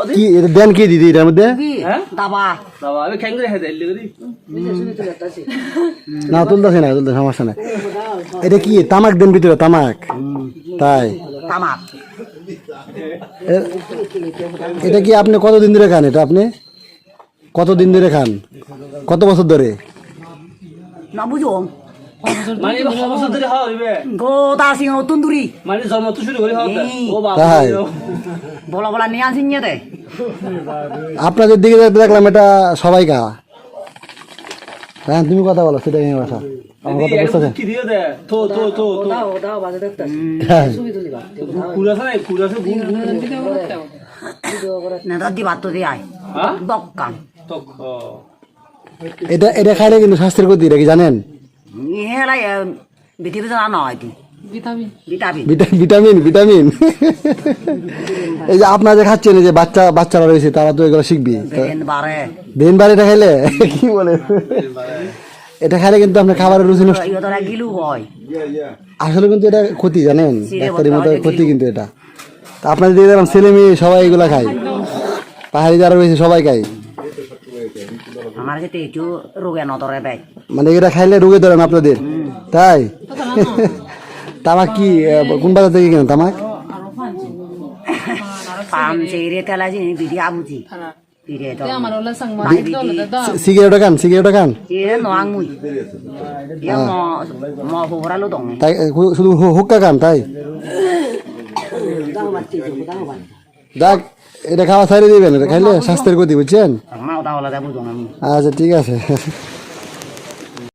কি এটা দেন কি দিদি এটার মধ্যে না তুলতেছে না সমস্যা নাই এটা কি তামাক দেন ভিতরে তামাক তাই এটা কি আপনি কতদিন ধরে খান এটা আপনি কতদিন ধরে খান কত বছর ধরে না বুঝো মানে বছর ধরে খাওয়া হইবে গোটা সিং তুন্দুরি মানে জন্ম তো শুরু করে খাওয়া ও বাবা তাই বলা বলা নিয়ে আসিন দে আপনাদের দিকে দেখলাম এটা সবাই খা হ্যাঁ তুমি কথা বলো সেটা নিয়ে ভাষা আমার কথা বুঝতেছেন কি দিও দে তো তো তো তো দাও দাও বাজে দেখতে ছবি তুলিবা কুড়াছে না কুড়াছে গুন না দাদি বাত তো দে আয় হ্যাঁ দক্কান তো এটা এটা খাইলে কিন্তু স্বাস্থ্যের ক্ষতি এটা কি জানেন হেলাই বিধি বিধি না নয় ভিটামিন ভিটামিন ভিটামিন এই যে আপনারা যে খাচ্ছেন এই যে বাচ্চারা রয়েছে তারা তো এগুলো শিখবি দিন বারে এটা খাইলে কি বলে এটা খাইলে কিন্তু আপনার খাবারের রুচি নষ্ট গিলু হয় আসলে কিন্তু এটা ক্ষতি জানেন ডাক্তারের মতো ক্ষতি কিন্তু এটা তা আপনাদের দিকে দেখলাম ছেলে মেয়ে সবাই এগুলা খায় পাহাড়ি যারা রয়েছে সবাই খায় আমার কাছে একটু রোগে নতরে দেয় মানে এটা খাইলে রোগে ধরেন আপনাদের তাই তামাক কি কোন বাজার থেকে কেন তামাক পাম চেরে তেলা জিনিস বিধি আবুজি সিগারেট খান সিগারেট খান তাই শুধু হুক্কা খান তাই দেখ এটা খাওয়া ছাড়িয়ে দিবেন এটা খাইলে স্বাস্থ্যের ক্ষতি বুঝছেন আচ্ছা ঠিক আছে